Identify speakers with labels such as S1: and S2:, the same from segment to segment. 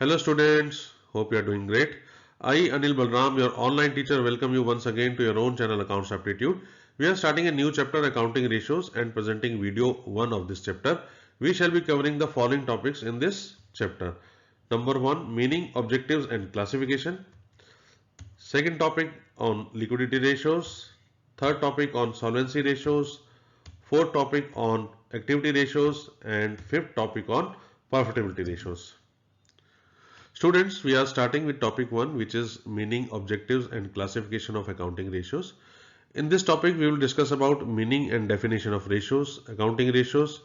S1: Hello students, hope you are doing great. I, Anil Balram, your online teacher, welcome you once again to your own channel Accounts Aptitude. We are starting a new chapter, Accounting Ratios, and presenting video 1 of this chapter. We shall be covering the following topics in this chapter. Number 1, meaning, objectives and classification. Second topic on liquidity ratios. Third topic on solvency ratios. Fourth topic on activity ratios, and fifth topic on profitability ratios. Students, we are starting with topic 1, which is meaning, objectives and classification of accounting ratios. In this topic, we will discuss about meaning and definition of ratios, accounting ratios,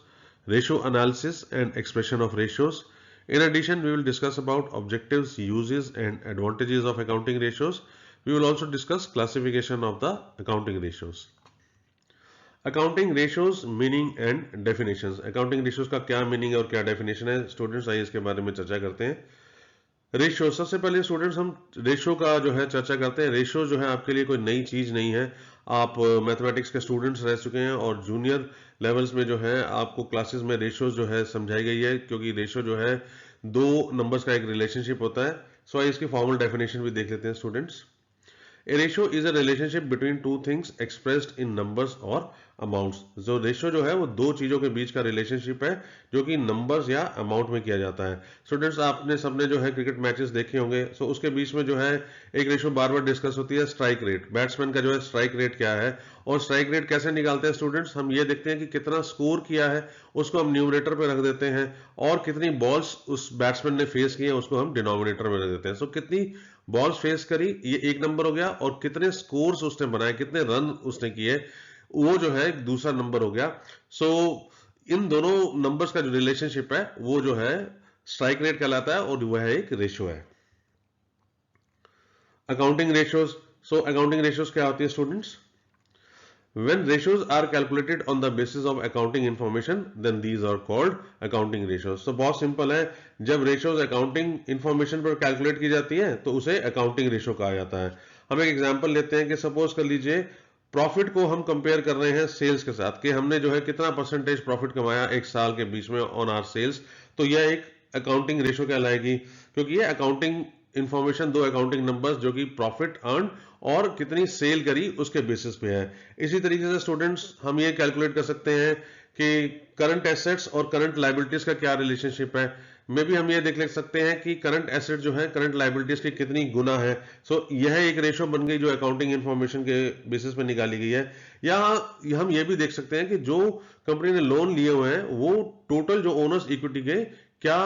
S1: ratio analysis and expression of ratios. In addition, we will discuss about objectives, uses and advantages of accounting ratios. We will also discuss classification of the accounting ratios. Accounting ratios meaning and definitions. Accounting ratios का क्या meaning और क्या definition है students, आइए इसके बारे में चर्चा करते हैं. रेशियो, सबसे पहले स्टूडेंट्स हम रेशियो का जो है चर्चा करते हैं. रेशियो जो है आपके लिए कोई नई चीज नहीं है. आप मैथमेटिक्स के स्टूडेंट्स रह चुके हैं और जूनियर लेवल्स में जो है आपको क्लासेस में रेशियो जो है समझाई गई है, क्योंकि रेशियो जो है दो नंबर्स का एक रिलेशनशिप होता है. सो आइए इसकी फॉर्मल डेफिनेशन भी देख लेते हैं students. A ratio is a relationship between two things expressed in numbers or amounts. जो रेशियो जो है वो दो चीजों के बीच का रिलेशनशिप है जो कि नंबर्स या अमाउंट में किया जाता है. स्टूडेंट्स, आपने सबने जो है क्रिकेट मैचेस देखे होंगे. सो उसके बीच में जो है एक रेशियो बार बार डिस्कस होती है, स्ट्राइक रेट. बैट्समैन का जो है स्ट्राइक रेट क्या है और स्ट्राइक रेट कैसे निकालते हैं स्टूडेंट्स, हम ये देखते हैं कि कितना स्कोर किया है उसको हम न्यूमरेटर पे रख देते हैं और कितनी बॉल्स उस बैट्समैन ने फेस की है उसको हम डिनोमिनेटर में रख देते हैं. सो कितनी बॉल्स फेस करी ये एक नंबर हो गया और कितने स्कोर्स उसने बनाए, कितने रन उसने किए, वो जो है दूसरा नंबर हो गया. सो इन दोनों नंबर्स का जो रिलेशनशिप है वो जो है स्ट्राइक रेट कहलाता है और वह एक रेशियो है. Accounting ratios. So accounting ratios क्या होती है students? When ratios are calculated on the basis of accounting information, then these are called accounting ratios. तो बहुत सिंपल है, जब ratios accounting information पर कैलकुलेट की जाती है तो उसे accounting ratio कहा जाता है. हम एक एग्जांपल लेते हैं कि सपोज कर लीजिए प्रॉफिट को हम कंपेयर कर रहे हैं सेल्स के साथ कि हमने जो है कितना परसेंटेज प्रॉफिट कमाया एक साल के बीच में ऑन आवर सेल्स. तो यह एक अकाउंटिंग रेशियो कहलाएगी क्योंकि ये अकाउंटिंग इंफॉर्मेशन दो अकाउंटिंग नंबर्स जो कि प्रॉफिट अर्न और कितनी सेल करी उसके बेसिस पे है. इसी तरीके से स्टूडेंट्स हम ये कैलकुलेट कर सकते हैं कि करंट एसेट्स और करंट लायबिलिटीज का क्या रिलेशनशिप है. मे भी हम ये देख सकते हैं कि करंट एसेट जो है करंट लायबिलिटीज की कितनी गुना है. सो यह एक रेशियो बन गई जो अकाउंटिंग इंफॉर्मेशन के बेसिस पे निकाली गई है. या हम ये भी देख सकते हैं कि जो कंपनी ने लोन लिए हुए हैं वो टोटल जो ओनर्स इक्विटी के क्या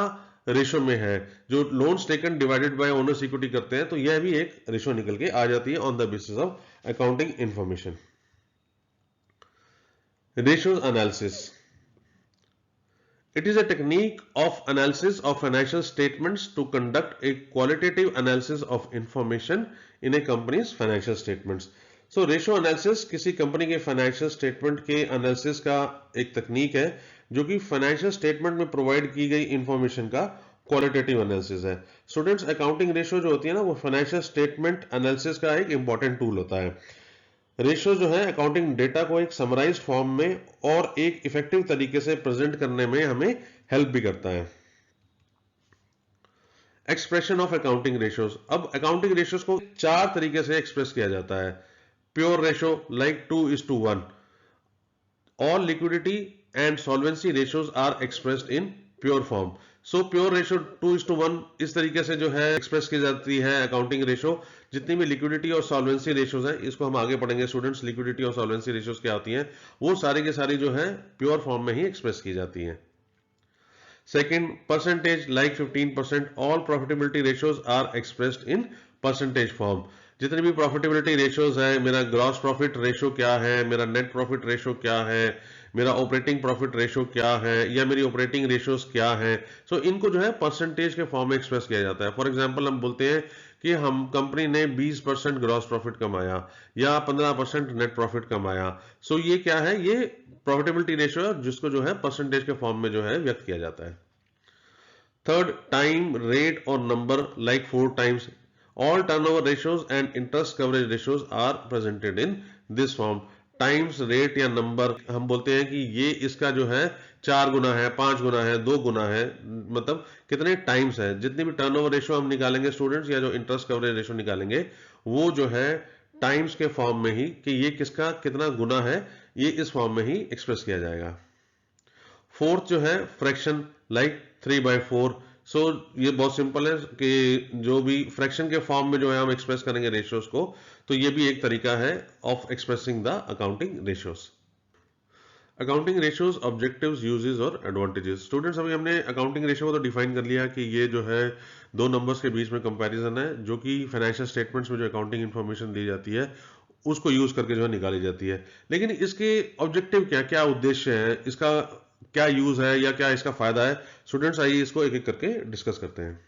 S1: रेशियो में है. जो loans taken divided by owners equity करते हैं तो यह भी एक रेशियो निकल के आ जाती है on the basis of accounting information. Ratios analysis. It is a technique of analysis of financial statements to conduct a qualitative analysis of information in a company's financial statements. So ratio analysis किसी company के financial statement के analysis का एक तकनीक है जो कि financial statement में प्रोवाइड की गई इंफॉर्मेशन का क्वालिटेटिव एनालिसिस है. स्टूडेंट्स, अकाउंटिंग रेशियो जो होती है ना वो फाइनेंशियल स्टेटमेंट एनालिसिस का एक इंपॉर्टेंट टूल होता है. रेशियो जो है अकाउंटिंग डेटा को एक समराइज्ड फॉर्म में और एक इफेक्टिव तरीके से प्रेजेंट करने में हमें हेल्प भी करता है. Expression of accounting ratios. अब अकाउंटिंग रेशियोज को चार तरीके से एक्सप्रेस किया जाता है. Pure ratio like 2:1. All liquidity and solvency ratios are expressed in pure form. So pure ratio 2:1 इस तरीके से जो है एक्सप्रेस की जाती है अकाउंटिंग रेशियो. जितनी भी लिक्विडिटी और सॉल्वेंसी रेशियोज हैं इसको हम आगे पढ़ेंगे स्टूडेंट्स. लिक्विडिटी और सॉल्वेंसी रेशियोज क्या होती हैं वो सारी की सारी जो है प्योर फॉर्म में ही एक्सप्रेस की जाती हैं. Second, percentage like 15%. All profitability ratios are expressed in percentage form. जितनी भी प्रॉफिटेबिलिटी रेशियोज है, मेरा ग्रॉस प्रॉफिट रेशियो क्या है, मेरा नेट प्रॉफिट रेशियो क्या है, मेरा ऑपरेटिंग प्रॉफिट रेशियो क्या है या मेरी ऑपरेटिंग रेशियोज क्या है. सो इनको जो है परसेंटेज के फॉर्म में एक्सप्रेस किया जाता है. फॉर एग्जांपल हम बोलते हैं कि हम कंपनी ने 20% ग्रॉस प्रॉफिट कमाया या 15% नेट प्रॉफिट कमाया. सो ये क्या है, ये प्रॉफिटेबिलिटी रेशियो है जिसको जो है परसेंटेज के फॉर्म में जो है व्यक्त किया जाता है. थर्ड, टाइम, रेट और number like 4 times. All turnover ratios and interest coverage ratios are presented in this form. Times rate या नंबर, हम बोलते हैं कि ये इसका जो है 4 गुना है, 5 गुना है, 2 गुना है, मतलब कितने टाइम्स है। जितनी भी टर्नओवर रेशियो हम निकालेंगे स्टूडेंट्स, या जो इंटरेस्ट कवरेज रेशियो निकालेंगे, वो जो है टाइम्स के फॉर्म में ही, कि ये किसका कितना गुना है, ये इस फॉर्म में ही एक्सप्रेस किया जाएगा। फोर्थ जो है फ्रैक्शन, लाइक 3/4। सो ये बहुत सिंपल है कि जो भी फ्रैक्शन के फॉर्म में जो है हम एक्सप्रेस करेंगे रेशियोज को, तो ये भी एक तरीका है of expressing the accounting ratios. Accounting ratios, objectives, uses और एडवांटेजेस। स्टूडेंट्स, अभी हमने अकाउंटिंग रेशियो को तो डिफाइन कर लिया कि ये जो है दो नंबर्स के बीच में कंपैरिजन है, जो कि फाइनेंशियल स्टेटमेंट्स में जो अकाउंटिंग इंफॉर्मेशन दी जाती है उसको यूज करके जो है निकाली जाती है। लेकिन इसके ऑब्जेक्टिव क्या क्या उद्देश्य है, इसका क्या यूज है या क्या इसका फायदा है, स्टूडेंट्स आइए इसको एक एक करके डिस्कस करते हैं।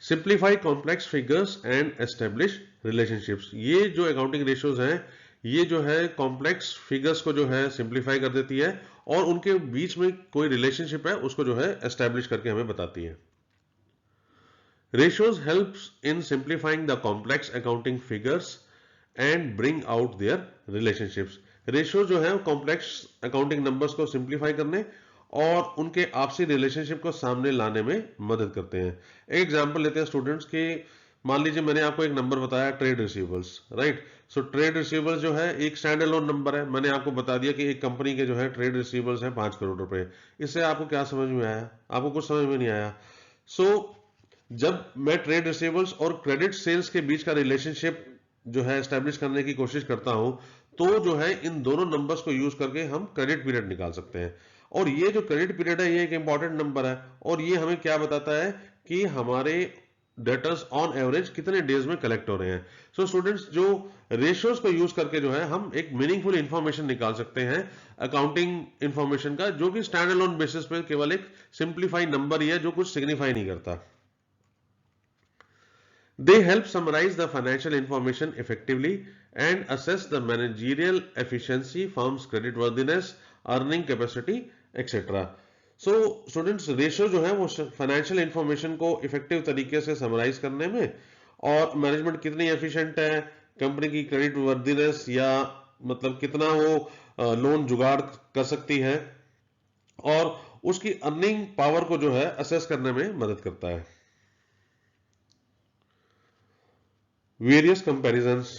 S1: Simplify complex figures and establish relationships. ये जो अकाउंटिंग रेशियोज हैं, ये जो है कॉम्प्लेक्स फिगर्स को जो है सिंप्लीफाई कर देती है और उनके बीच में कोई रिलेशनशिप है उसको जो है एस्टेब्लिश करके हमें बताती है। Ratios helps in simplifying the complex accounting figures and bring out their relationships. Ratios जो है कॉम्प्लेक्स अकाउंटिंग नंबर्स को सिंप्लीफाई करने और उनके आपसी रिलेशनशिप को सामने लाने में मदद करते हैं। एक एग्जांपल लेते हैं स्टूडेंट्स के, मान लीजिए मैंने आपको एक नंबर बताया trade receivables, right. So trade receivables जो है एक स्टैंड अलोन नंबर है। मैंने आपको बता दिया कि एक कंपनी के जो है ट्रेड रिसीवेबल्स हैं 5 करोड़ रुपए। इससे आपको क्या समझ में आया? आपको कुछ समझ में नहीं आया। सो जब मैं ट्रेड रिसीवेबल्स और क्रेडिट सेल्स के बीच का रिलेशनशिप जो है एस्टेब्लिश करने की कोशिश करता हूं, तो जो है इन दोनों नंबर्स को यूज करके हम क्रेडिट पीरियड निकाल सकते हैं। और ये जो क्रेडिट पीरियड है, ये एक इंपॉर्टेंट नंबर है और ये हमें क्या बताता है कि हमारे डेटर्स ऑन एवरेज कितने डेज में कलेक्ट हो रहे हैं। सो स्टूडेंट्स, जो रेशियोज को यूज करके जो है हम एक मीनिंगफुल इंफॉर्मेशन निकाल सकते हैं अकाउंटिंग इंफॉर्मेशन का, जो कि स्टैंड अलोन बेसिस पे केवल एक सिंप्लीफाई नंबर ही है जो कुछ सिग्निफाई नहीं करता। They help summarize the financial information effectively and assess the managerial efficiency, firm's creditworthiness, earning capacity, etc. So students, ratio जो है वो फाइनेंशियल इंफॉर्मेशन को इफेक्टिव तरीके से समराइज करने में, और मैनेजमेंट कितनी एफिशिएंट है, कंपनी की क्रेडिट वर्दीनेस या मतलब कितना वो लोन जुगाड़ कर सकती है, और उसकी अर्निंग पावर को जो है असेस करने में मदद करता है। Various comparisons.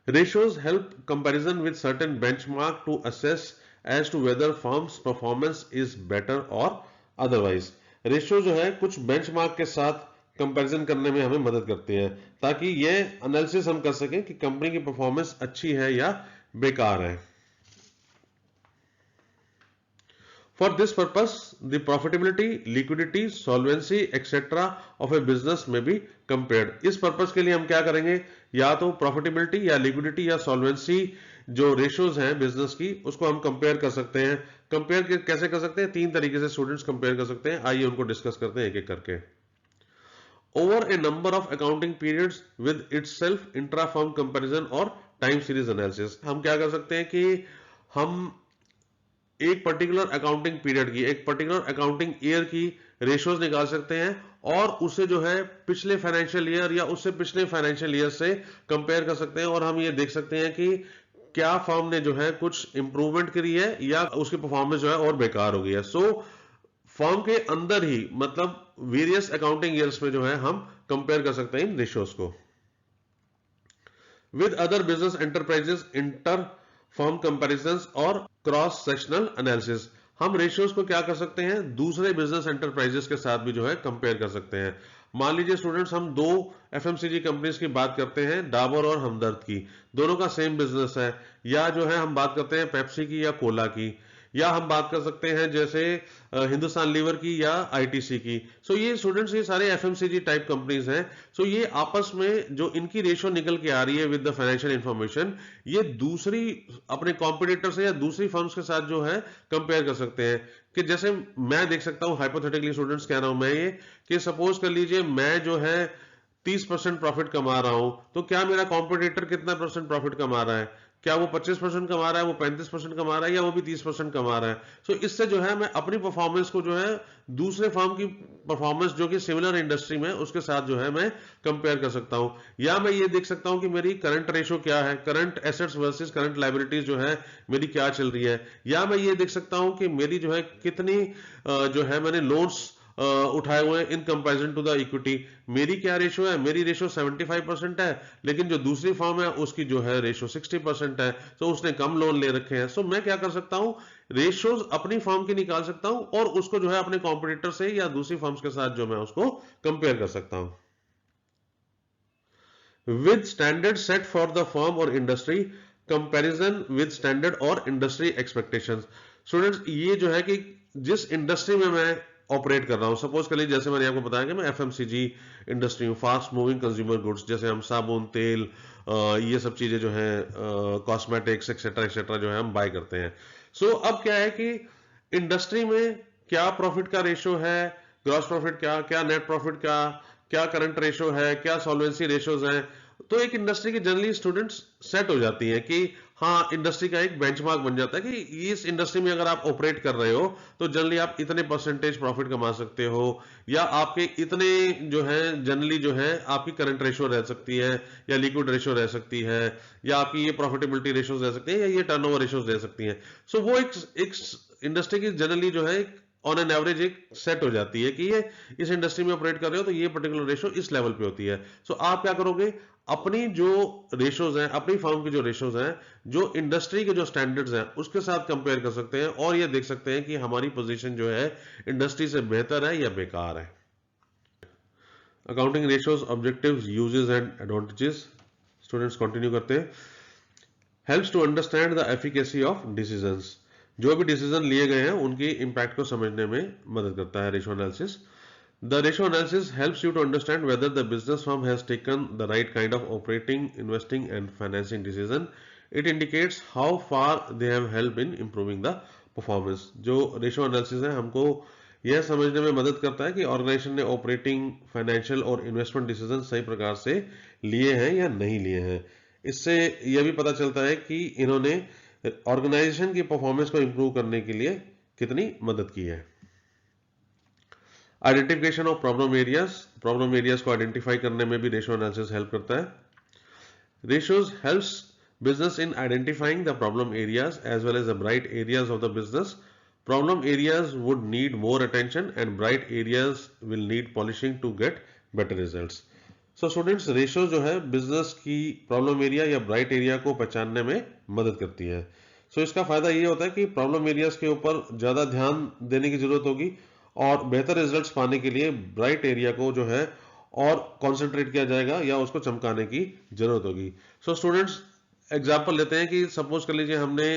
S1: Ratios help comparison with certain benchmark to assess as to whether firm's performance is better or otherwise. Ratio जो है कुछ benchmark के साथ कंपैरिजन करने में हमें मदद करती है, ताकि ये एनालिसिस हम कर सकें कि कंपनी की परफॉर्मेंस अच्छी है या बेकार है। For this purpose, the profitability, liquidity, solvency, etc. of a business may be compared. इस पर्पस के लिए हम क्या करेंगे, या तो प्रॉफिटेबिलिटी या लिक्विडिटी या सॉल्वेंसी जो रेशियोज हैं बिजनेस की, उसको हम कंपेयर कर सकते हैं। कंपेयर कैसे कर सकते हैं? 3 तरीके से स्टूडेंट्स कंपेयर कर सकते हैं। आइए उनको डिस्कस करते हैं एक एक करके। Over A number of accounting periods with itself, intra firm comparison और टाइम सीरीज एनालिसिस। हम क्या कर सकते हैं कि हम एक पर्टिकुलर अकाउंटिंग पीरियड की, एक पर्टिकुलर अकाउंटिंग ईयर की रेशियोज निकाल सकते हैं और उसे जो है पिछले फाइनेंशियल ईयर या उससे पिछले फाइनेंशियल ईयर से कंपेयर कर सकते हैं, और हम ये देख सकते हैं कि क्या फर्म ने जो है कुछ इंप्रूवमेंट करी है या उसकी परफॉर्मेंस जो है और बेकार हो गई है। सो फर्म के अंदर ही, मतलब वेरियस अकाउंटिंग ईयर्स में जो है हम कंपेयर कर सकते हैं इन रेशियोज को। With other business enterprises, inter firm comparisons और क्रॉस सेक्शनल एनालिसिस। हम रेशियोज को क्या कर सकते हैं, दूसरे बिजनेस एंटरप्राइजेस के साथ भी जो है कंपेयर कर सकते हैं। मान लीजिए स्टूडेंट्स, हम 2 एफएमसीजी कंपनीज की बात करते हैं, डाबर और हमदर्द की, दोनों का सेम बिजनेस है। या जो है हम बात करते हैं पेप्सी की या कोला की, या हम बात कर सकते हैं जैसे हिंदुस्तान लीवर की या आईटीसी की। सो ये स्टूडेंट्स, ये सारे एफएमसीजी टाइप कंपनीज हैं। सो ये आपस में जो इनकी रेशियो निकल के आ रही है विद द फाइनेंशियल इंफॉर्मेशन, ये दूसरी अपने कॉम्पिटिटर से या दूसरी फर्म्स के साथ जो है कंपेयर कर सकते हैं। कि जैसे मैं देख सकता हूं, हाइपोथेटिकली स्टूडेंट्स कह रहा हूं मैं ये, कि सपोज कर लीजिए मैं जो है 30% प्रॉफिट कमा रहा हूं, तो क्या मेरा कॉम्पिटिटर कितना % प्रॉफिट कमा रहा है? क्या वो 25% कमा रहा है, वो 35% कमा रहा है, या वो भी 30% कमा रहा है। सो इससे जो है मैं अपनी परफॉर्मेंस को जो है दूसरे फर्म की परफॉर्मेंस जो कि सिमिलर इंडस्ट्री में उसके साथ जो है मैं कंपेयर कर सकता हूं। या मैं ये देख सकता हूं कि मेरी करंट रेशो क्या है, current assets versus current liabilities जो है मेरी क्या चल रही है। या मैं ये देख सकता हूं कि मेरी जो है कितनी जो है मैंने लोन्स उठाए हुए हैं in comparison to the equity. मेरी क्या रेशो है, मेरी रेशो 75% है, लेकिन जो दूसरी फर्म है उसकी जो है रेशो 60% है, तो उसने कम लोन ले रखे हैं। सो मैं क्या कर सकता हूं, रेशोज अपनी फर्म की निकाल सकता हूं और उसको जो है अपने कॉम्पिटिटर से या दूसरी फर्म्स के साथ जो मैं उसको कंपेयर कर सकता हूं। with standard set for the firm or industry, comparison with standard और industry expectations। स्टूडेंट्स ये जो है कि जिस इंडस्ट्री में मैं ऑपरेट कर रहा हूं, सपोज कर लीजिए जैसे मैंने आपको बताया कि मैं एफएमसीजी इंडस्ट्री हूँ, फास्ट मूविंग कंज्यूमर गुड्स, जैसे हम साबुन, तेल, ये सब चीजें जो है कॉस्मेटिक्स एक्सेट्रा एक्सेट्रा जो है हम बाय करते हैं। सो अब क्या है कि इंडस्ट्री में क्या प्रॉफिट का रेशो है, ग्रॉस प्रॉफिट क्या, क्या नेट प्रॉफिट क्या, क्या करंट रेशो है, क्या सॉल्वेंसी रेशोज हैं। तो एक इंडस्ट्री की जनरली स्टूडेंट्स सेट हो जाती है कि हाँ, इंडस्ट्री का एक बेंचमार्क बन जाता है कि इस इंडस्ट्री में अगर आप ऑपरेट कर रहे हो तो जनरली आप इतने परसेंटेज प्रॉफिट कमा सकते हो, या आपके इतने जो है जनरली जो है आपकी करंट रेशो रह सकती है, या लिक्विड रेशो रह सकती है, या आपकी ये प्रॉफिटेबिलिटी रेशोज रह सकती है, या ये टर्नओवर रेशोज रह सकती है। सो वो एक इंडस्ट्री की जनरली जो है ऑन एन एवरेज एक सेट हो जाती है कि ये इस इंडस्ट्री में ऑपरेट कर रहे हो तो ये पर्टिकुलर रेशो इस लेवल पे होती है। सो आप क्या करोगे, अपनी जो रेशोज हैं, अपनी फर्म की जो रेशोज हैं, जो इंडस्ट्री के जो स्टैंडर्ड्स हैं उसके साथ कंपेयर कर सकते हैं और ये देख सकते हैं कि हमारी पोजीशन जो है इंडस्ट्री से बेहतर है या बेकार है। Accounting ratios, objectives, uses and advantages. Students continue करते हैं। Helps to understand the efficacy of decisions. जो भी डिसीजन लिए गए हैं उनकी इंपैक्ट को समझने में मदद करता है ratio analysis. The ratio analysis helps you to understand whether the business firm has taken the right kind of operating, investing and financing decision. It indicates how far they have helped in improving the performance. जो ratio analysis है हमको यह समझने में मदद करता है कि ऑर्गेनाइजेशन ने ऑपरेटिंग, फाइनेंशियल और इन्वेस्टमेंट डिसीजन सही प्रकार से लिए हैं या नहीं लिए हैं। इससे यह भी पता चलता है कि इन्होंने ऑर्गेनाइजेशन की परफॉर्मेंस को इंप्रूव करने के लिए कितनी मदद की है। आइडेंटिफिकेशन ऑफ प्रॉब्लम एरियाज को आइडेंटिफाई करने में भी रेशो एनालिसिस हेल्प करता है। Ratios helps business in identifying the problem areas as well as the bright areas of the business. Problem areas would need more attention and bright areas will need polishing to get better results. So students, ratio जो है business की problem area या bright area को पहचानने में मदद करती है। सो इसका फायदा ये होता है कि प्रॉब्लम एरियाज के ऊपर ज्यादा ध्यान देने की जरूरत होगी और बेहतर रिजल्ट्स पाने के लिए ब्राइट एरिया को जो है और कंसंट्रेट किया जाएगा या उसको चमकाने की जरूरत होगी। सो स्टूडेंट्स, एग्जांपल लेते हैं कि सपोज कर लीजिए हमने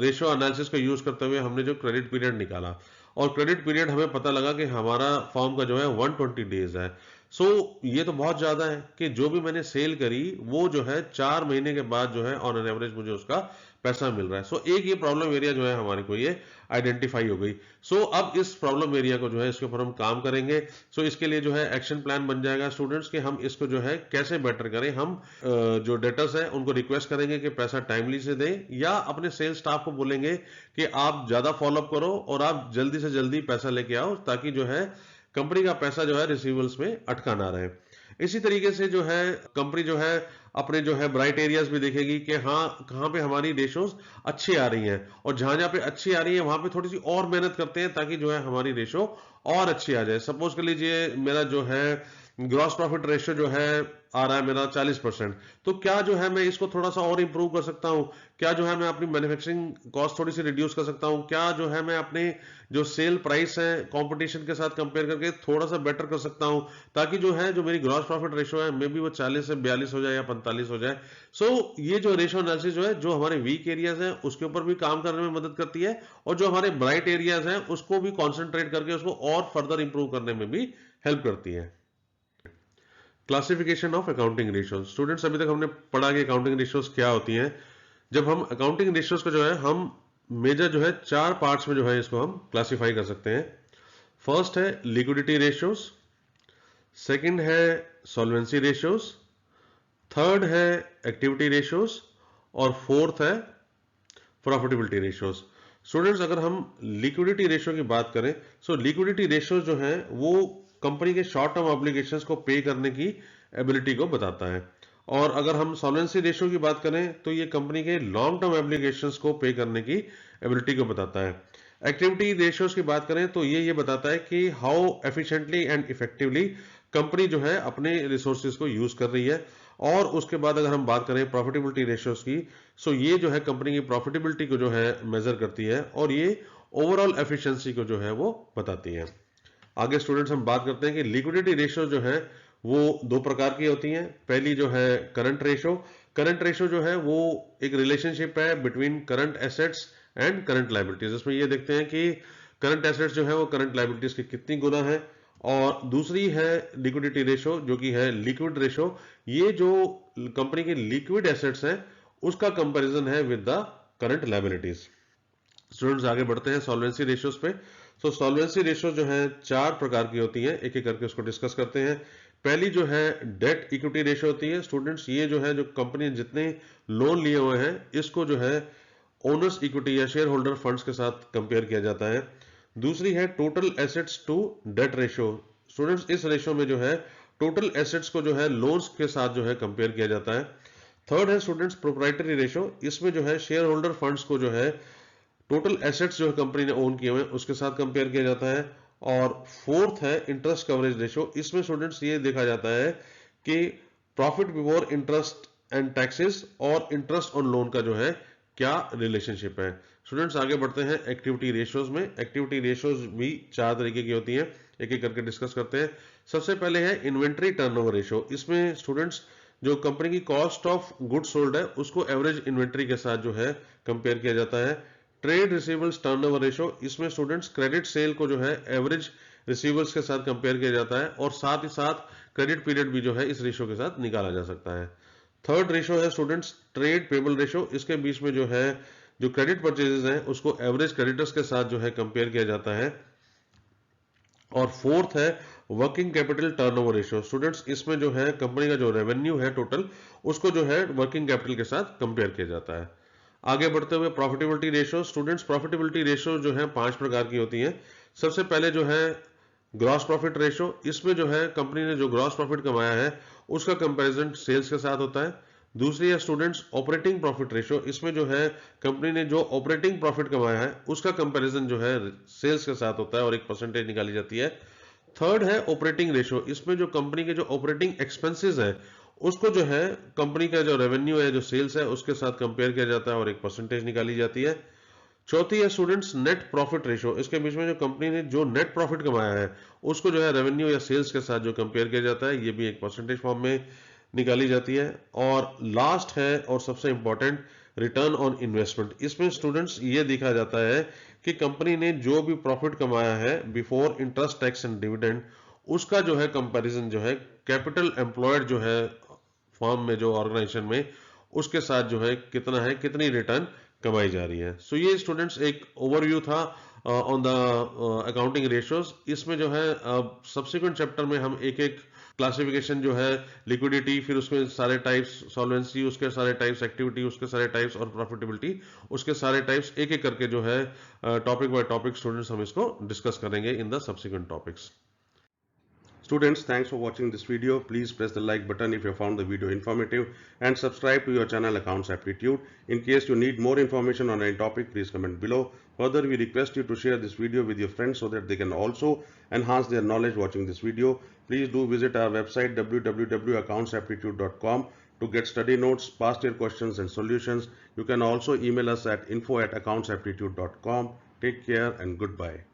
S1: रेशो एनालिसिस का यूज करते हुए हमने जो क्रेडिट पीरियड निकाला और क्रेडिट पीरियड हमें पता लगा कि हमारा फॉर्म का जो है 120 डेज है। सो ये तो बहुत ज्यादा है कि जो भी मैंने सेल करी वो जो है 4 महीने के बाद जो है ऑन एन एवरेज मुझे उसका पैसा मिल रहा है। सो एक ये प्रॉब्लम एरिया जो है हमारे को ये आइडेंटिफाई हो गई। सो अब इस प्रॉब्लम एरिया को जो है इसके ऊपर हम काम करेंगे। सो इसके लिए जो है एक्शन प्लान बन जाएगा स्टूडेंट्स कि हम इसको जो है कैसे बेटर करें। हम जो डेटर्स हैं उनको रिक्वेस्ट करेंगे कि पैसा टाइमली से दें, या अपने सेल्स स्टाफ को बोलेंगे कि आप ज्यादा फॉलोअप करो और आप जल्दी से जल्दी पैसा लेके आओ, ताकि जो है कंपनी का पैसा जो है रिसीवेबल्स में अटका ना रहे। इसी तरीके से जो है कंपनी जो है अपने जो है ब्राइट एरियाज भी देखेगी कि हाँ, कहाँ पे हमारी रेशोज अच्छी आ रही हैं, और जहां जहां पे अच्छी आ रही है वहां पे थोड़ी सी और मेहनत करते हैं ताकि जो है हमारी रेशो और अच्छी आ जाए। सपोज कर लीजिए मेरा जो है ग्रॉस प्रॉफिट रेशियो जो है आ रहा है मेरा 40%, तो क्या जो है मैं इसको थोड़ा सा और इंप्रूव कर सकता हूं? क्या जो है मैं अपनी मैन्युफैक्चरिंग कॉस्ट थोड़ी सी रिड्यूस कर सकता हूं? क्या जो है मैं अपने जो सेल प्राइस है कंपटीशन के साथ कंपेयर करके थोड़ा सा बेटर कर सकता हूं, ताकि जो है जो मेरी ग्रॉस प्रॉफिट रेशियो है मे बी वो 40 से 42 हो जाए या 45 हो जाए। सो ये जो रेशियो एनालिसिस जो है जो हमारे वीक एरियाज हैं उसके ऊपर भी काम करने में मदद करती है, और जो हमारे ब्राइट एरियाज हैं उसको भी कॉन्सेंट्रेट करके उसको और फर्दर इंप्रूव करने में भी हेल्प करती है। Classification of accounting ratios. Students, अभी तक हमने पढ़ा कि अकाउंटिंग रेशियोज क्या होती हैं। जब हम अकाउंटिंग रेशियोज को जो है हम मेजर जो है 4 पार्ट्स में जो है इसको हम क्लासिफाई कर सकते हैं। फर्स्ट है लिक्विडिटी रेशियोज, सेकंड है सॉल्वेंसी रेशियोज, थर्ड है एक्टिविटी रेशियोज, और फोर्थ है प्रॉफिटेबिलिटी रेशियोज। स्टूडेंट्स, अगर हम लिक्विडिटी रेशियो की बात करें, सो लिक्विडिटी रेशियो जो है वो कंपनी के शॉर्ट टर्म ऑब्लिगेशंस को पे करने की एबिलिटी को बताता है। और अगर हम सॉल्वेंसी रेशियो की बात करें तो ये कंपनी के लॉन्ग टर्म एब्लिगेशंस को पे करने की एबिलिटी को बताता है। एक्टिविटी रेशियोज की बात करें तो ये बताता है कि how efficiently and effectively company जो है अपने रिसोर्सेज को यूज कर रही है। और उसके बाद अगर हम बात करें प्रॉफिटेबिलिटी रेशियोज की, सो ये जो है कंपनी की प्रॉफिटेबिलिटी को जो है मेजर करती है और ये ओवरऑल एफिशिएंसी को जो है वो बताती है। आगे स्टूडेंट्स हम बात करते हैं कि लिक्विडिटी रेशियो जो है वो दो प्रकार की होती हैं। पहली जो है करंट रेशियो। करंट रेशियो जो है वो एक रिलेशनशिप है between current assets and current liabilities. इसमें ये देखते हैं कि करंट एसेट्स जो है वो करंट लायबिलिटीज की कितनी गुना है। और दूसरी है लिक्विडिटी रेशियो जो कि है लिक्विड रेशियो। ये जो कंपनी के लिक्विड एसेट्स हैं उसका कंपैरिजन है with the current liabilities. Students आगे बढ़ते हैं सॉल्वेंसी रेशियोज पे। सो सॉल्वेंसी रेशियो जो है चार प्रकार की होती हैं, एक एक करके उसको डिस्कस करते हैं। पहली जो है डेट इक्विटी रेशियो होती है। स्टूडेंट्स ये जो है जो कंपनी जितने लोन लिए हुए हैं इसको जो है ओनर्स इक्विटी या शेयर होल्डर फंड्स के साथ कंपेयर किया जाता है। दूसरी है total assets to debt ratio. Students इस रेशियो में जो है टोटल एसेट्स को जो है लोन्स के साथ जो है कंपेयर किया जाता है। थर्ड है स्टूडेंट्स प्रोप्राइटरी रेशियो। इसमें जो है शेयर होल्डर फंड्स को जो है टोटल एसेट्स जो है कंपनी ने ओन किए हुए हैं उसके साथ कंपेयर किया जाता है। और फोर्थ है इंटरेस्ट कवरेज रेशियो। इसमें स्टूडेंट्स ये देखा जाता है कि profit before interest and taxes और इंटरेस्ट ऑन लोन का जो है क्या रिलेशनशिप है। स्टूडेंट्स आगे बढ़ते हैं एक्टिविटी रेशियोज में। एक्टिविटी रेशियोज भी चार तरीके की होती हैं, एक एक करके डिस्कस करते हैं। सबसे पहले है इन्वेंट्री टर्नओवर रेशियो। इसमें स्टूडेंट्स जो कंपनी की कॉस्ट ऑफ गुड्स सोल्ड है उसको एवरेज इन्वेंट्री के साथ जो है कंपेयर किया जाता है। Trade receivables turnover ratio. इसमें स्टूडेंट्स क्रेडिट सेल को जो है एवरेज रिसीवेबल्स के साथ कंपेयर किया जाता है और साथ ही साथ क्रेडिट पीरियड भी जो है इस रेशियो के साथ निकाला जा सकता है। थर्ड रेशियो है स्टूडेंट्स ट्रेड पेबल रेशियो। इसके बीच में जो है जो क्रेडिट परचेजेस हैं उसको एवरेज क्रेडिटर्स के साथ जो है कंपेयर किया जाता है। और फोर्थ है working capital turnover ratio. Students इसमें जो है कंपनी का जो रेवेन्यू है टोटल उसको जो है वर्किंग कैपिटल के साथ कंपेयर किया जाता है। आगे बढ़ते हुए profitability ratio. Students profitability ratio जो है पांच प्रकार की होती हैं। सबसे पहले जो है ग्रॉस प्रॉफिट रेशियो। इसमें जो है कंपनी ने जो ग्रॉस प्रॉफिट कमाया है उसका कंपैरिजन सेल्स के साथ होता है। दूसरी है स्टूडेंट्स ऑपरेटिंग प्रॉफिट रेशियो। इसमें जो है कंपनी ने जो ऑपरेटिंग प्रॉफिट कमाया है उसका कंपैरिजन जो है सेल्स के साथ होता है और एक परसेंटेज निकाली जाती है। थर्ड है ऑपरेटिंग रेशियो। इसमें जो कंपनी के जो ऑपरेटिंग एक्सपेंसेस है उसको जो है कंपनी का जो रेवेन्यू है जो सेल्स है उसके साथ कंपेयर किया जाता है और एक परसेंटेज निकाली जाती है। चौथी है स्टूडेंट्स नेट प्रॉफिट रेशियो। इसके बीच में जो कंपनी ने जो नेट प्रॉफिट कमाया है उसको जो है रेवेन्यू या सेल्स के साथ जो कंपेयर किया जाता है ये भी एक परसेंटेज फॉर्म में निकाली जाती है। और लास्ट है और सबसे इंपॉर्टेंट रिटर्न ऑन इन्वेस्टमेंट। इसमें स्टूडेंट्स ये देखा जाता है कि कंपनी ने जो भी प्रॉफिट कमाया है before interest tax and dividend उसका जो है कंपैरिजन जो है कैपिटल एम्प्लॉयड जो है फॉर्म में जो ऑर्गेनाइजेशन में उसके साथ जो है कितनी रिटर्न कमाई जा रही है। सो ये स्टूडेंट्स एक ओवरव्यू था ऑन द अकाउंटिंग रेशियोज। इसमें जो है सब्सिक्वेंट चैप्टर में हम एक एक क्लासिफिकेशन जो है लिक्विडिटी, फिर उसमें सारे टाइप्स, सॉल्वेंसी उसके सारे टाइप्स, एक्टिविटी उसके सारे टाइप्स और प्रॉफिटेबिलिटी उसके सारे टाइप्स, एक एक करके जो है टॉपिक बाय टॉपिक स्टूडेंट्स हम इसको डिस्कस करेंगे in the subsequent topics. Students, thanks for watching this video. Please press the like button if you found the video informative and subscribe to your channel Accounts Aptitude. In case you need more information on any topic, please comment below. Further, we request you to share this video with your friends so that they can also enhance their knowledge watching this video. Please do visit our website www.accountsaptitude.com to get study notes, past year questions and solutions. You can also email us at info@accountsaptitude.com. Take care and goodbye.